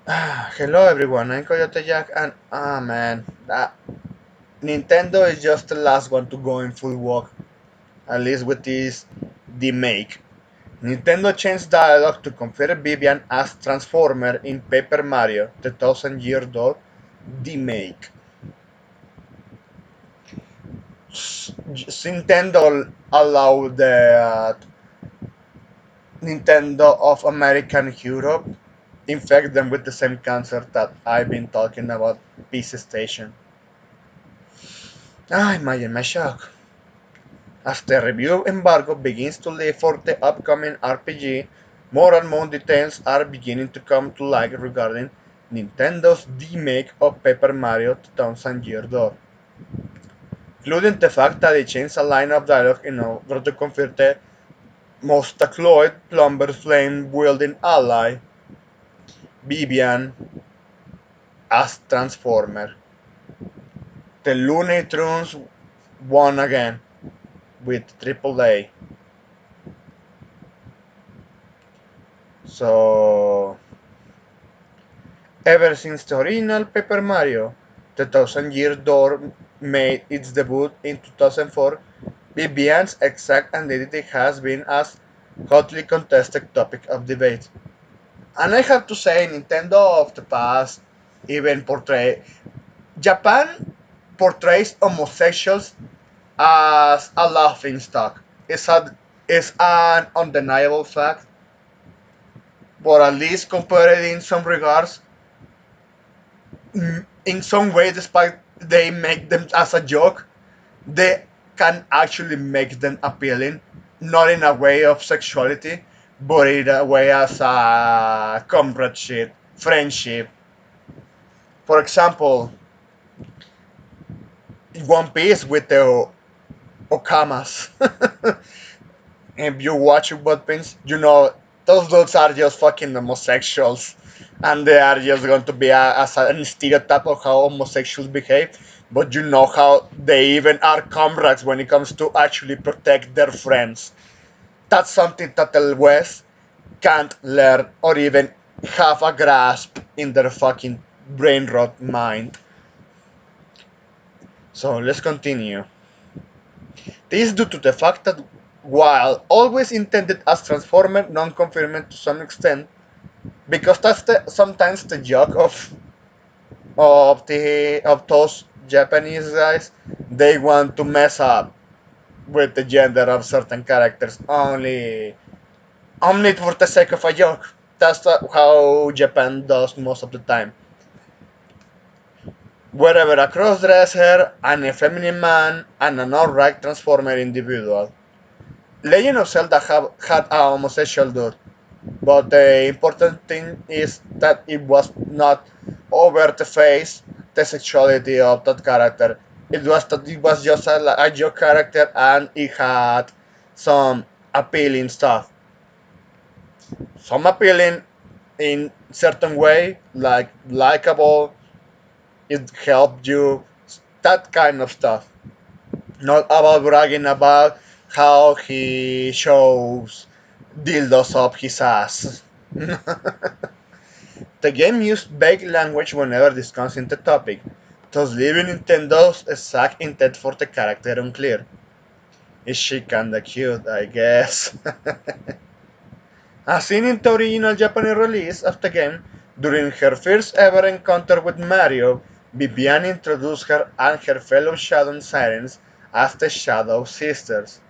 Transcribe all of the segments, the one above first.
Hello everyone, I'm Coyote Jack, and man, Nintendo is just the last one to go in full walk, at least with this demake. Nintendo changed dialogue to configure Vivian as Transformer in Paper Mario, the thousand-year-old demake. Nintendo allowed the Nintendo of American Europe infect them with the same cancer that I've been talking about, PC Station. Imagine my shock. As the review embargo begins to lift for the upcoming RPG, more and more details are beginning to come to light regarding Nintendo's remake of Paper Mario 2000 Year Door, including the fact that they changed a line of dialogue in order to convert the Mostacloid Plumber Flame wielding ally, Vivian, as Transformer. The Looney Tunes won again with AAA. So ever since the original Paper Mario, the Thousand Year Door made its debut in 2004, Vivian's exact identity has been a hotly contested topic of debate. And I have to say, Nintendo of the past even Japan portrays homosexuals as a laughing stock. It's an undeniable fact, but at least compared in some regards, in some way, despite they make them as a joke, they can actually make them appealing, not in a way of sexuality, but in a way as a comradeship, friendship. For example, One Piece with the Okamas. If you watch One Piece, you know those dudes are just fucking homosexuals, and they are just going to be as a stereotype of how homosexuals behave. But you know how they even are comrades when it comes to actually protect their friends. That's something that the West can't learn or even have a grasp in their fucking brain rot mind. So let's continue. This is due to the fact that while always intended as Transformer, non-confirmed to some extent, because that's sometimes the joke of those Japanese guys. They want to mess up with the gender of certain characters only for the sake of a joke. That's how Japan does most of the time. Wherever a crossdresser, an effeminate man, and an alright transformer individual. Legend of Zelda had a homosexual dude, but the important thing is that it was not over the face the sexuality of that character. It was that it was just a joke character and it had some appealing stuff. Some appealing in certain way, like likable, it helped you, that kind of stuff. Not about bragging about how he shows dildos up his ass. The game used vague language whenever discussing the topic, thus leaving Nintendo's exact intent for the character unclear. Is she kinda cute, I guess? As seen in the original Japanese release of the game, during her first ever encounter with Mario, Vivian introduced her and her fellow Shadow Sirens as the Shadow Sisters,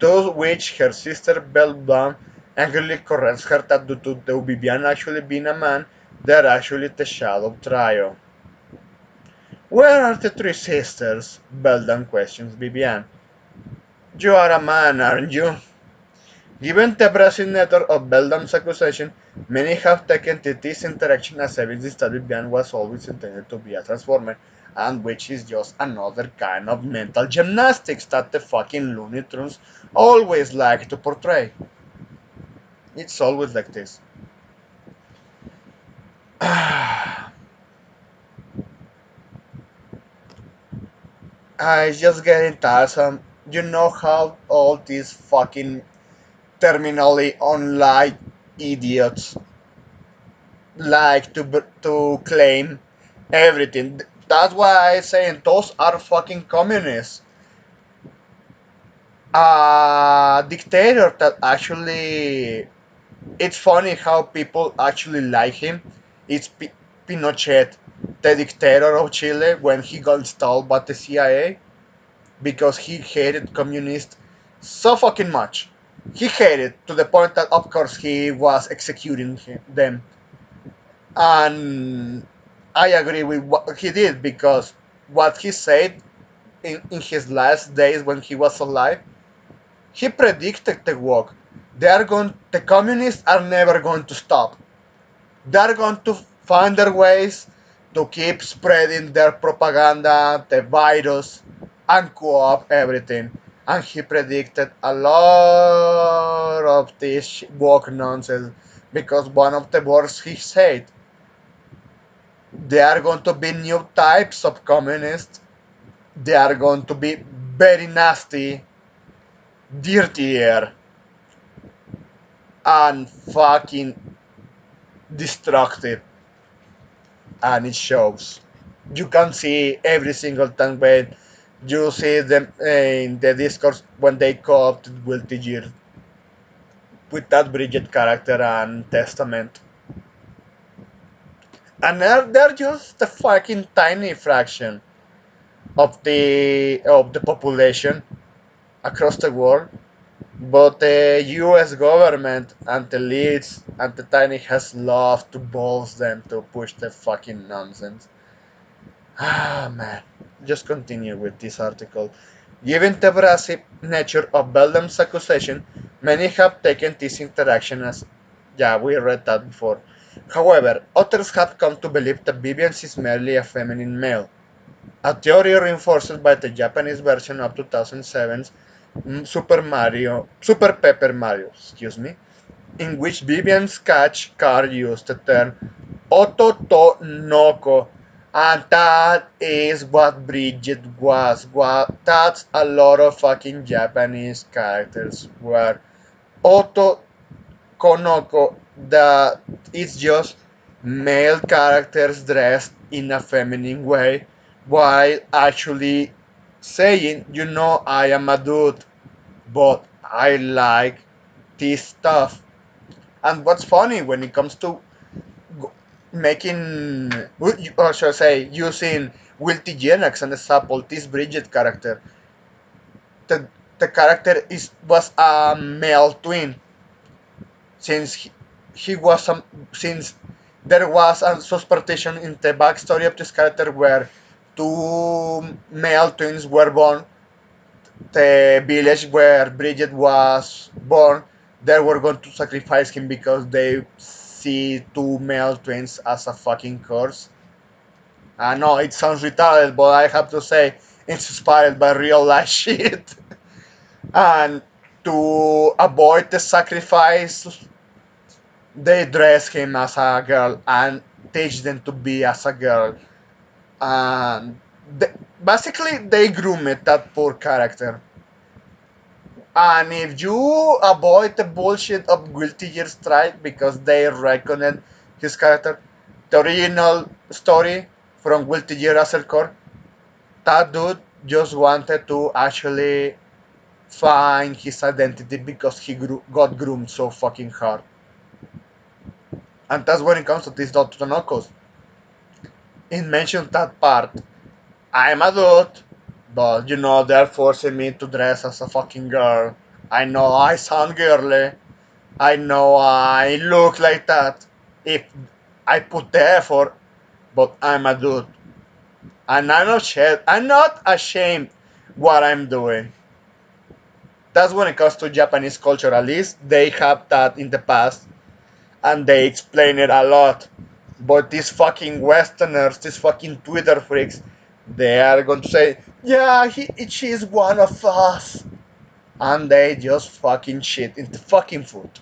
to which her sister Belbam angrily corrects her that due to the Vivian actually being a man, they are actually the Shadow Trio. Where are the three sisters? Beldam questions Vivian. You are a man, aren't you? Given the brazen nature of Beldam's accusation, many have taken to this interaction as evidence that Vivian was always intended to be a transformer, and which is just another kind of mental gymnastics that the fucking Looney Tunes always like to portray. It's always like this. I just getting tiresome. You know how all these fucking terminally online idiots like to claim everything. That's why I'm saying those are fucking communists. A dictator that actually, it's funny how people actually like him. It's Pinochet, the dictator of Chile, when he got installed by the CIA because he hated communists so fucking much. He hated to the point that, of course, he was executing them. And I agree with what he did because what he said in his last days when he was alive, he predicted the war. The communists are never going to stop. They're going to find their ways to keep spreading their propaganda, the virus, and co-op everything. And he predicted a lot of this woke nonsense because one of the words he said, there are going to be new types of communists. They are going to be very nasty, dirtier, and fucking destructive. And it shows. You can see every single time when you see them in the discourse when they co-opted Wiltigear with that Bridget character and Testament. And they're just a fucking tiny fraction of the population across the world. But the US government and the elites and the tiny has loved to balls them to push the fucking nonsense. Ah, man. Just continue with this article. Given the abrasive nature of Beldam's accusation, many have taken this interaction as, yeah, we read that before. However, others have come to believe that Vivian is merely a feminine male, a theory reinforced by the Japanese version of 2007's Super Pepper Mario, excuse me, in which Vivian's catch car used the term Ototonoko, and that is what Bridget was. That's a lot of fucking Japanese characters were Otokonoko, that it's just male characters dressed in a feminine way, while actually saying, I am a dude, but I like this stuff. And what's funny when it comes to making, or should I say, using Wilty Gen as an example, this Bridget character, the, the character was a male twin since he was since there was a suspicion in the backstory of this character where two male twins were born. The village where Bridget was born, they were going to sacrifice him because they see two male twins as a fucking curse. I know it sounds retarded, but I have to say it's inspired by real life shit. And to avoid the sacrifice, they dress him as a girl and teach them to be as a girl. And basically, they groomed that poor character. And if you avoid the bullshit of Guilty Gear Strive because they reckoned his character, the original story from Guilty Gear Asset Core, that dude just wanted to actually find his identity because he got groomed so fucking hard. And that's when it comes to these Dr. Knuckles. It mentions that part. I'm a dude, but they're forcing me to dress as a fucking girl. I know I sound girly. I know I look like that if I put the effort, but I'm a dude. And I'm not ashamed what I'm doing. That's when it comes to Japanese culture, at least they have that in the past and they explain it a lot. But these fucking Westerners, these fucking Twitter freaks, they are going to say, yeah, she's one of us. And they just fucking shit in the fucking foot.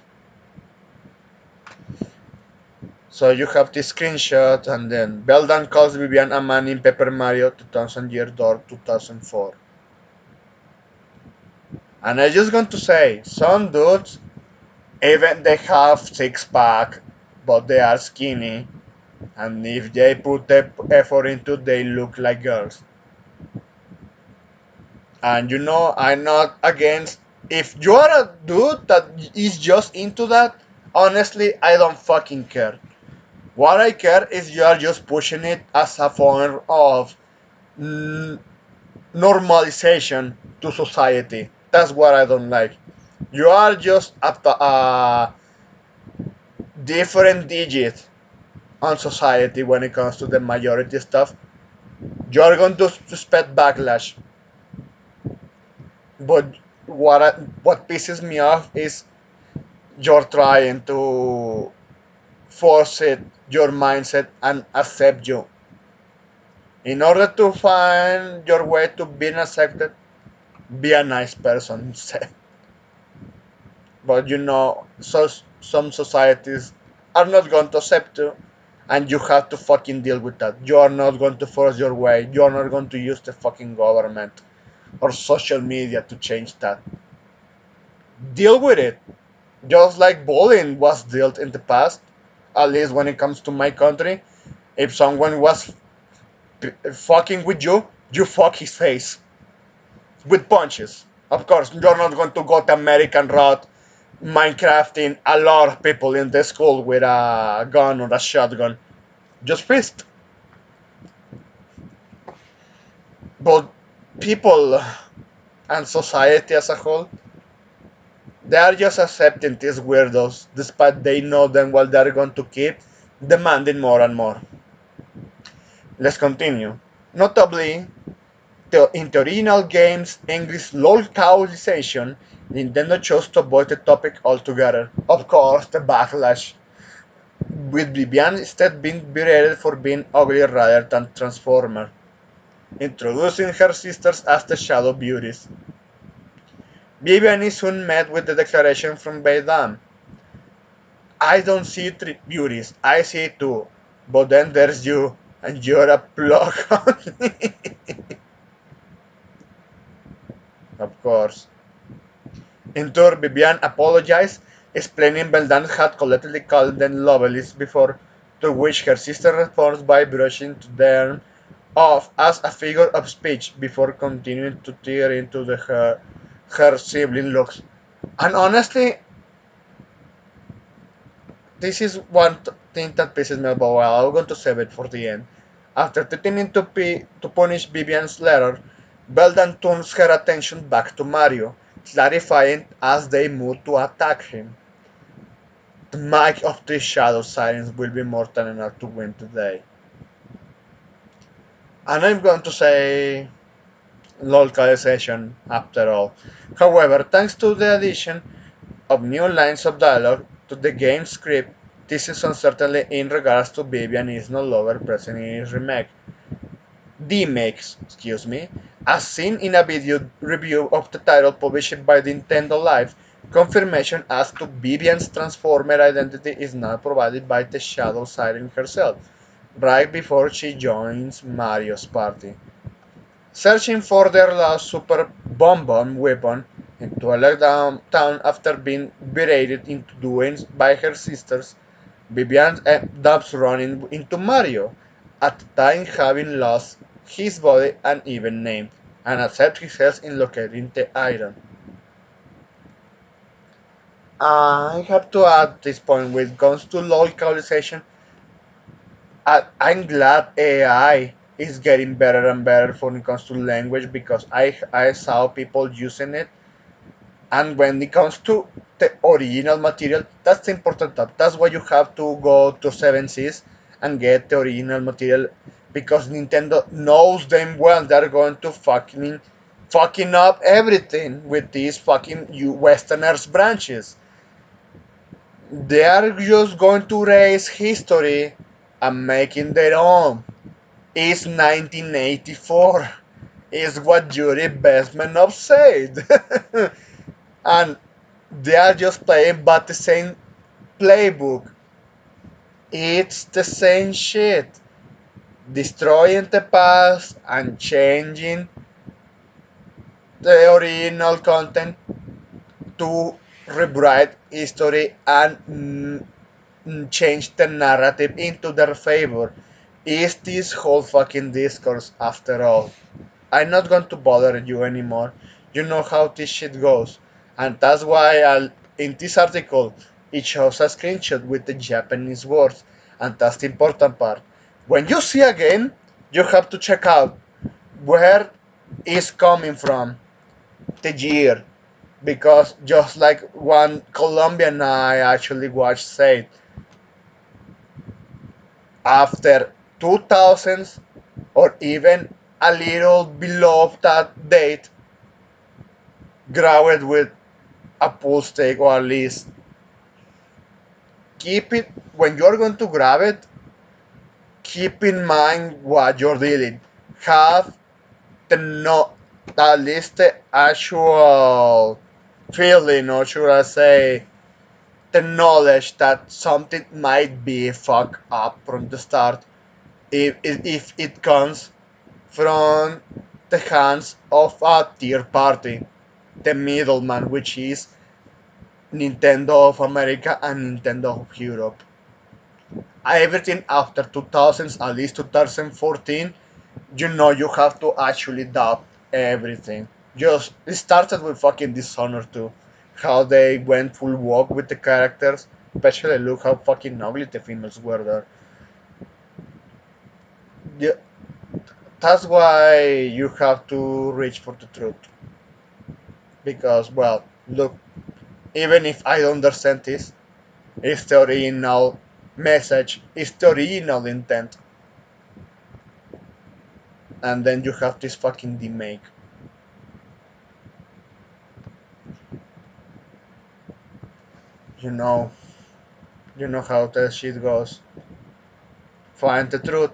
So you have this screenshot, and then Beldan calls Vivian a man in Paper Mario 2000 Year Door 2004. And I just going to say, some dudes, even they have six pack, but they are skinny, and if they put the effort into, they look like girls. And I'm not against. If you are a dude that is just into that, honestly, I don't fucking care. What I care is you are just pushing it as a form of mm, normalization to society. That's what I don't like. You are just a different digit on society when it comes to the majority stuff. You are going to expect backlash. But what pisses me off is you're trying to force it, your mindset, and accept you. In order to find your way to being accepted, be a nice person instead. But so some societies are not going to accept you, and you have to fucking deal with that. You are not going to force your way. You are not going to use the fucking government or social media to change that. Deal with it. Just like bullying was dealt in the past, at least when it comes to my country. If someone was fucking with you, you fuck his face with punches. Of course, you're not going to go the American route, Minecrafting a lot of people in the school with a gun or a shotgun. Just fist. But people and society as a whole, they are just accepting these weirdos, despite they know them well they're going to keep demanding more and more. Let's continue. Notably, in the original game's English localization, Nintendo chose to avoid the topic altogether. Of course, the backlash, with Vivian instead being berated for being ugly rather than Transformer, introducing her sisters as the Shadow Beauties. Vivian is soon met with the declaration from Beidam. I don't see three beauties, I see two. But then there's you, and you're a plug. Of course. In turn, Vivian apologized, explaining Beldan had collectively called them lovelies before, to which her sister responds by brushing them off as a figure of speech before continuing to tear into her sibling looks. And honestly, this is one thing that pisses me off. Well, I'm going to save it for the end. After threatening to punish Vivian's letter, Beldan turns her attention back to Mario, clarifying as they move to attack him. The might of the Shadow Sirens will be more than enough to win today. And I'm going to say localization after all. However, thanks to the addition of new lines of dialogue to the game's script, this is uncertainly in regards to Vivian is no longer present in its demakes, as seen in a video review of the title published by Nintendo Life. Confirmation as to Vivian's Transformer identity is now provided by the Shadow Siren herself, right before she joins Mario's party. Searching for their lost Super Bomb weapon in Twilight Town after being berated into doings by her sisters, Vivian ends up running into Mario, at the time having lost his body and even name, and accepts his help in locating the item. I have to add this point when it comes to localization. I'm glad AI is getting better and better when it comes to language because I saw people using it, and when it comes to the original material, that's the important part. That's why you have to go to Seven Seas and get the original material because Nintendo knows them well. They're going to fucking up everything with these fucking you Westerners branches. They are just going to erase history and making their own. It's 1984, is what Yuri Bezmenov said. And they are just playing but the same playbook. It's the same shit. Destroying the past and changing the original content to rewrite history and change the narrative into their favor. Is this whole fucking discourse after all? I'm not going to bother you anymore. You know how this shit goes. And that's why in this article it shows a screenshot with the Japanese words. And that's the important part. When you see again, you have to check out where is coming from the year. Because just like one Colombian I actually watched said, after 2000s or even a little below that date, grab it with a pool stick, or at least keep it when you're going to grab it. Keep in mind what you're dealing. Have the no, at least the actual feeling, or should I say, the knowledge that something might be fucked up from the start if it comes from the hands of a third party, the middleman, which is Nintendo of America and Nintendo of Europe. Everything after 2000s, at least 2014, you have to actually dub everything. Just it started with fucking Dishonored 2, how they went full walk with the characters. Especially look how fucking ugly the females were there. Yeah, that's why you have to reach for the truth. Because, well, look, even if I don't understand this, it's the original message, it's the original intent. And then you have this fucking demake. You know, you know how that shit goes. Find the truth,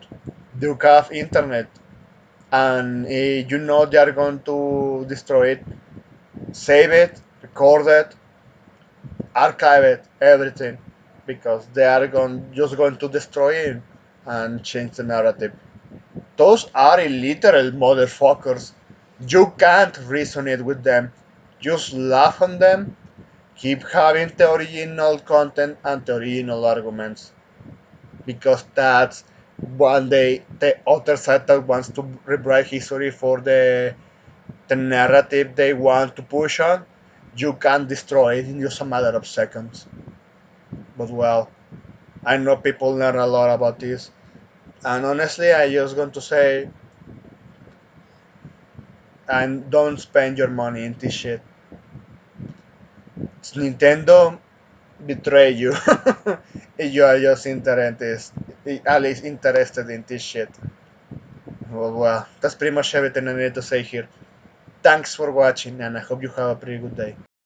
look up internet, and you know they are going to destroy it, save it, record it, archive it, everything, because they are just going to destroy it and change the narrative. Those are illiterate motherfuckers. You can't resonate with them. Just laugh on them. Keep having the original content and the original arguments. Because that's one day the other side that wants to rewrite history for the narrative they want to push on. You can destroy it in just a matter of seconds. But well, I know people learn a lot about this. And honestly, I just going to say, and don't spend your money in this shit. Nintendo betray you if you are just interested, at least interested in this shit. Well, that's pretty much everything I need to say here. Thanks for watching, and I hope you have a pretty good day.